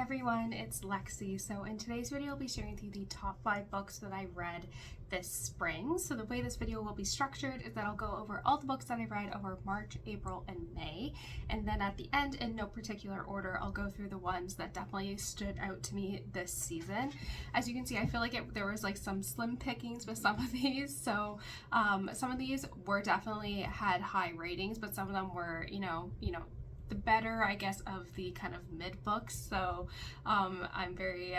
everyone, it's Lexie. So in today's video, I'll be sharing with you the top 5 books that I read this spring. So the way this video will be structured is that I'll go over all the books that I read over March, April, and May. And then at the end, in no particular order, I'll go through the ones that definitely stood out to me this season. As you can see, I feel like there was like some slim pickings with some of these. So some of these were definitely had high ratings, but some of them were, you know, the better, I guess, of the kind of mid books. So I'm very,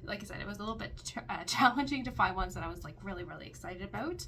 like I said, it was a little bit challenging to find ones that I was like really excited about.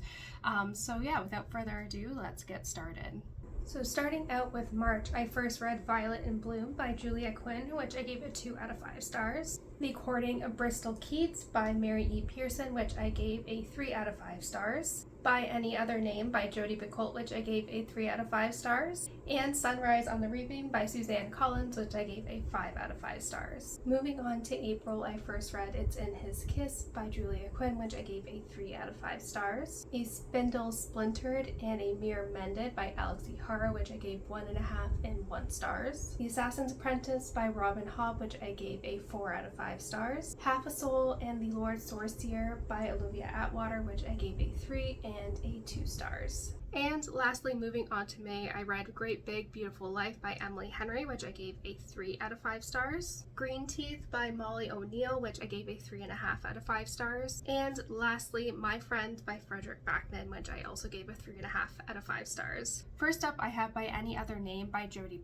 So yeah, without further ado, let's get started. So starting out with March, I first read Violet in Bloom by Quinn, which I gave a 2 out of 5 stars. The Courting of Bristol Keats by Mary E. Pearson, which I gave a 3 out of 5 stars. By Any Other Name by Jodi, which I gave a 3 out of 5 stars. And Sunrise on the Reaping by Suzanne, which I gave a 5 out of 5 stars. Moving on to April, I first read It's in His Kiss by Quinn, which I gave a 3 out of 5 stars. A Spindle, Splintered, and a Mirror Mended by Alix and Harrow, which I gave 1.5 and 1 stars. The Assassin's Apprentice by Hobb, which I gave a 4 out of 5 stars. Half a Soul and the Lord Sorcier by Olivia Atwater, which I gave a 3 and a 2 stars. And lastly, moving on to May, I read Great Big Beautiful Life by Emily Henry, which I gave a 3 out of 5 stars. Greenteeth by Molly O'Neill, which I gave a 3.5 out of 5 stars. And lastly, My Friend by Fredrik Backman, which I also gave a 3.5 out of 5 stars. First up, I have By Any Other Name by Jodi.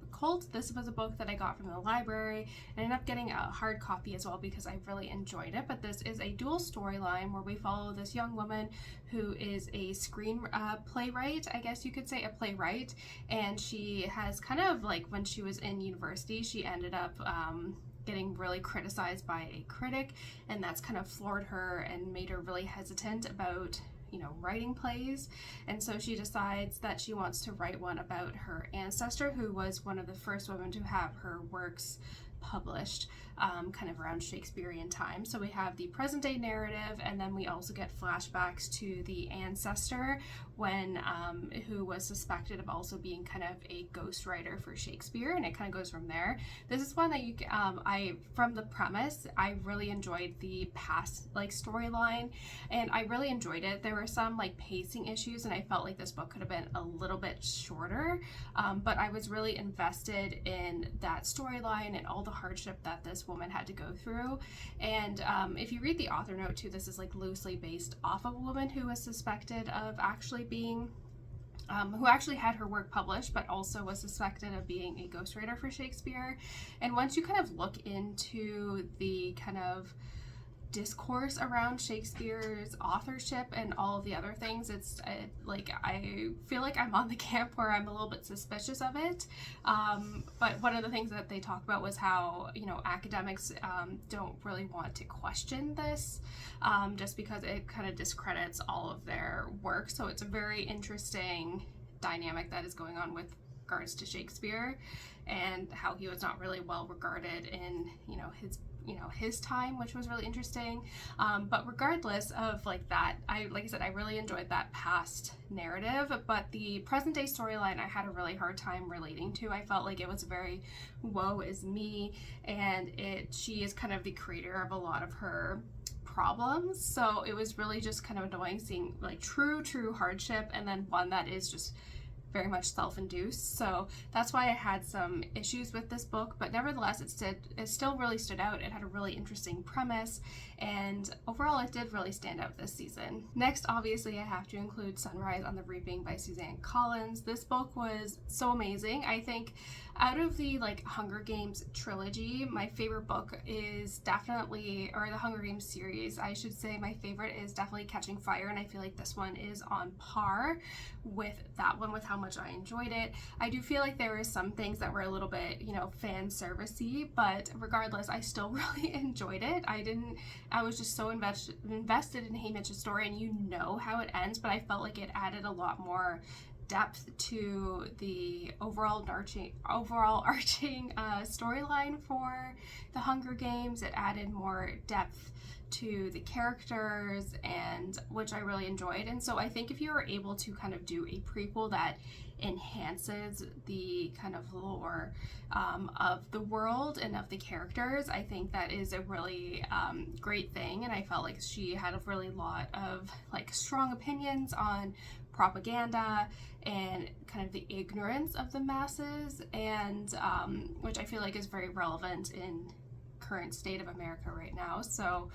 This was a book that I got from the library. I ended up getting a hard copy as well because I really enjoyed it, but this is a dual storyline where we follow this young woman who is a screen playwright, I guess you could say, a playwright, and she has kind of like, when she was in university, she ended up getting really criticized by a critic, and that's kind of floored her and made her really hesitant about, you know, writing plays. And so she decides that she wants to write one about her ancestor, who was one of the first women to have her works published kind of around Shakespearean time. So we have the present day narrative, and then we also get flashbacks to the ancestor when who was suspected of also being kind of a ghostwriter for Shakespeare, and it kind of goes from there. This is one that you from the premise, I really enjoyed the past like storyline, and I really enjoyed it. There were some like pacing issues, and I felt like this book could have been a little bit shorter, but I was really invested in that storyline and all the hardship that this woman had to go through. And if you read the author note too, this is like loosely based off of a woman who was suspected of actually being who actually had her work published, but also was suspected of being a ghostwriter for Shakespeare. And once you kind of look into the kind of discourse around Shakespeare's authorship and all of the other things, it's like I feel like I'm on the camp where I'm a little bit suspicious of it, but one of the things that they talk about was how, you know, academics don't really want to question this just because it kind of discredits all of their work. So it's a very interesting dynamic that is going on with regards to Shakespeare and how he was not really well regarded in, his time, which was really interesting. But regardless of like that, like I said, I really enjoyed that past narrative, but the present day storyline I had a really hard time relating to. I felt like it was very woe is me, and she is kind of the creator of a lot of her problems. So it was really just kind of annoying seeing like true hardship, and then one that is just very much self-induced. So that's why I had some issues with this book, but nevertheless it still really stood out. It had a really interesting premise, and overall it did really stand out this season. Next, obviously, I have to include Sunrise on the Reaping by Suzanne. This book was so amazing. I think out of the like Hunger Games trilogy, my favorite book is definitely, or the Hunger Games series, I should say, my favorite is definitely Catching Fire, and I feel like this one is on par with that one with how much I enjoyed it. I do feel like there were some things that were a little bit, fan servicey, but regardless, I still really enjoyed it. I was just so invested in Haymitch's story, and you know how it ends, but I felt like it added a lot more depth to the overall arching storyline for the Hunger Games. It added more depth to the characters, and which I really enjoyed. And so I think if you were able to kind of do a prequel that enhances the kind of lore of the world and of the characters, I think that is a really great thing. And I felt like she had a really lot of like strong opinions on propaganda and kind of the ignorance of the masses, and which I feel like is very relevant in current state of America right now. So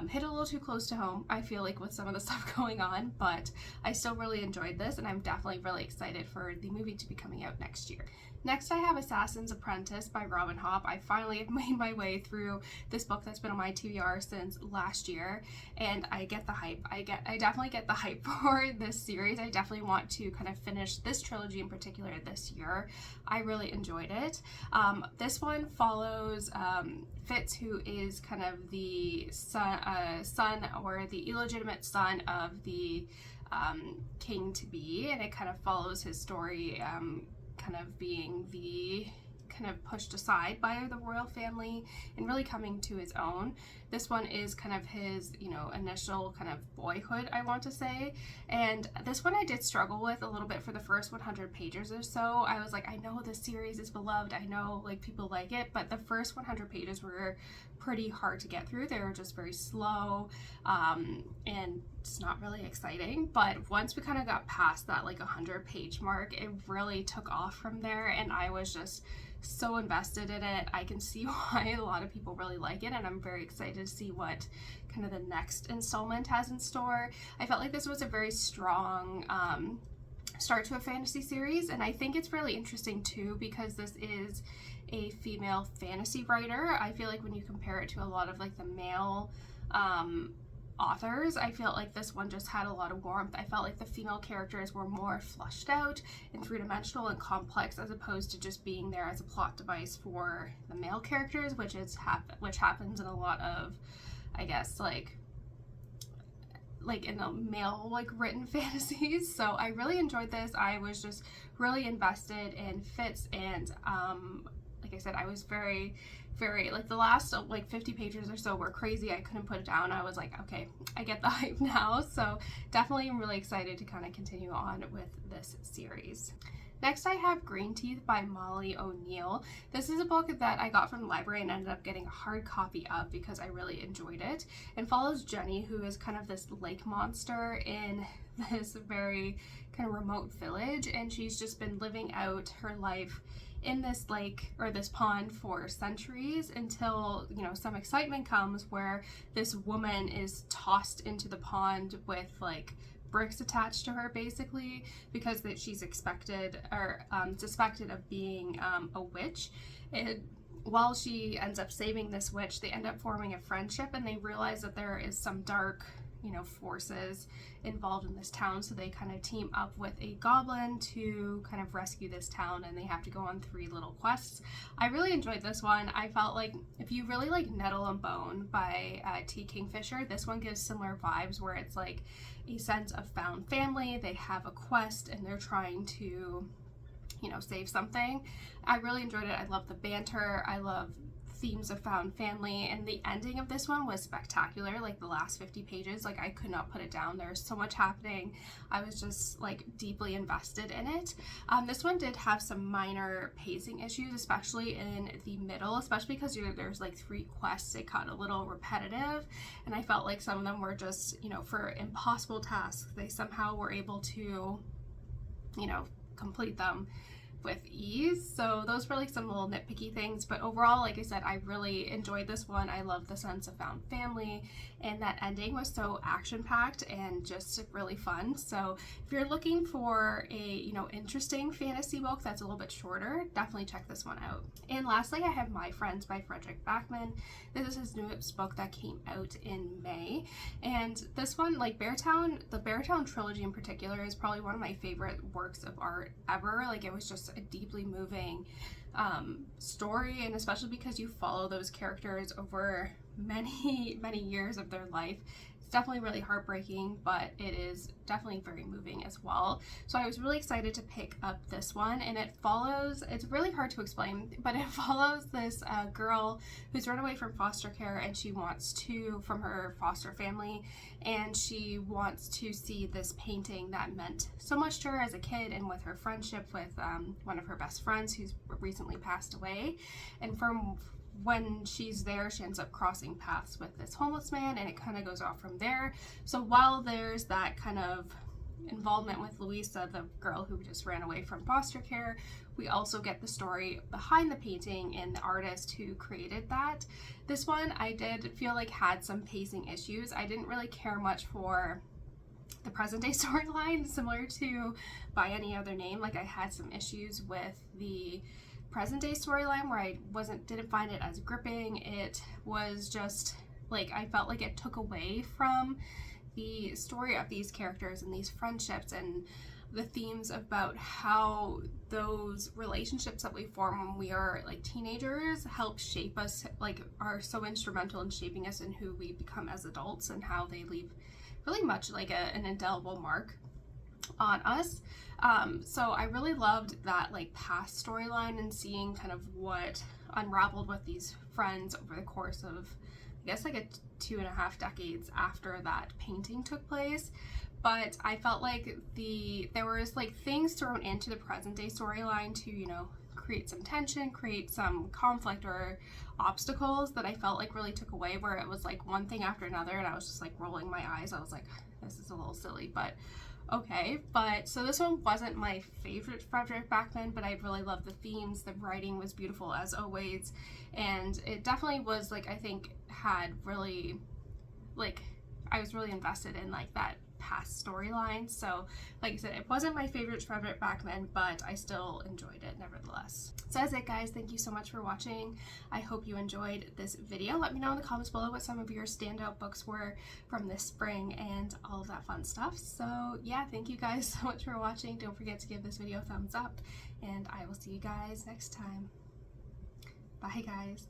hit a little too close to home, I feel like, with some of the stuff going on, but I still really enjoyed this, and I'm definitely really excited for the movie to be coming out next year. Next, I have Assassin's Apprentice by Robin Hobb. I finally have made my way through this book that's been on my TBR since last year, and I get the hype. I definitely get the hype for this series. I definitely want to kind of finish this trilogy in particular this year. I really enjoyed it. This one follows Fitz, who is kind of the son or the illegitimate son of the king-to-be, and it kind of follows his story, kind of being the kind of pushed aside by the royal family and really coming to his own. This one is kind of his, initial kind of boyhood, I want to say. And this one I did struggle with a little bit for the first 100 pages or so. I was like, I know this series is beloved. I know like people like it, but the first 100 pages were pretty hard to get through. They were just very slow, and it's not really exciting. But once we kind of got past that like 100-page mark, it really took off from there, and I was just so invested in it. I can see why a lot of people really like it, and I'm very excited to see what kind of the next installment has in store. I felt like this was a very strong start to a fantasy series, and I think it's really interesting too because this is a female fantasy writer. I feel like when you compare it to a lot of like the male authors, I felt like this one just had a lot of warmth. I felt like the female characters were more fleshed out and three-dimensional and complex, as opposed to just being there as a plot device for the male characters, which happens in a lot of, I guess, like in the male written fantasies. So I really enjoyed this. I was just really invested in Fitz, and like I said, I was very like the last 50 pages or so were crazy. I couldn't put it down. I was like, okay, I get the hype now. So definitely I'm really excited to kind of continue on with this series. Next, I have Greenteeth by Molly O'Neill. This is a book that I got from the library and ended up getting a hard copy of because I really enjoyed it, and follows Jenny, who is kind of this lake monster in this very kind of remote village, and she's just been living out her life in this lake or this pond for centuries until some excitement comes where this woman is tossed into the pond with like bricks attached to her, basically because that she's suspected of being a witch. And while she ends up saving this witch, they end up forming a friendship, and they realize that there is some dark forces involved in this town, so they kind of team up with a goblin to kind of rescue this town, and they have to go on 3 little quests. I really enjoyed this one. I felt like if you really like Nettle and Bone by T. Kingfisher, this one gives similar vibes where it's like a sense of found family. They have a quest and they're trying to save something. I really enjoyed it. I love the banter. I love themes of found family, and the ending of this one was spectacular. Like the last 50 pages, like I could not put it down. There's so much happening. I was just like deeply invested in it. This one did have some minor pacing issues, especially in the middle, especially because there's like 3 quests. It got a little repetitive, and I felt like some of them were just for impossible tasks, they somehow were able to complete them with ease. So those were like some little nitpicky things, but overall, like I said, I really enjoyed this one. I love the sense of found family, and that ending was so action-packed and just really fun. So if you're looking for a interesting fantasy book that's a little bit shorter, definitely check this one out. And lastly, I have My Friends by Fredrik Backman. This is his newest book that came out in May, and this one, like the Beartown trilogy in particular, is probably one of my favorite works of art ever. Like it was just a deeply moving story, and especially because you follow those characters over many years of their life. It's definitely really heartbreaking, but it is definitely very moving as well. So I was really excited to pick up this one, and it follows, it's really hard to explain, but it follows this girl who's run away from foster care, and she wants to, from her foster family, and she wants to see this painting that meant so much to her as a kid, and with her friendship with one of her best friends who's recently passed away. And from when she's there, she ends up crossing paths with this homeless man, and it kind of goes off from there. So while there's that kind of involvement with Louisa, the girl who just ran away from foster care, we also get the story behind the painting and the artist who created that. This one I did feel like had some pacing issues. I didn't really care much for the present day storyline, similar to By Any Other Name. Like, I had some issues with the present day storyline where I didn't find it as gripping. It was just like, I felt like it took away from the story of these characters and these friendships and the themes about how those relationships that we form when we are like teenagers help shape us, like are so instrumental in shaping us and who we become as adults, and how they leave really much like an indelible mark on us. So I really loved that like past storyline and seeing kind of what unraveled with these friends over the course of, I guess, like 2.5 decades after that painting took place. But I felt like there was like things thrown into the present day storyline to, you know, create some tension, create some conflict or obstacles that I felt like really took away, where it was like one thing after another, and I was just like rolling my eyes. I was like, this is a little silly, but okay. But so this one wasn't my favorite Fredrik Backman, but I really loved the themes. The writing was beautiful as always, and it definitely was like, I think had really, like, I was really invested in like that past storyline. So like I said, it wasn't my favorite Fredrik Backman, but I still enjoyed it nevertheless. So that's it, guys. Thank you so much for watching. I hope you enjoyed this video. Let me know in the comments below what some of your standout books were from this spring and all of that fun stuff. So yeah, thank you guys so much for watching. Don't forget to give this video a thumbs up, and I will see you guys next time. Bye, guys.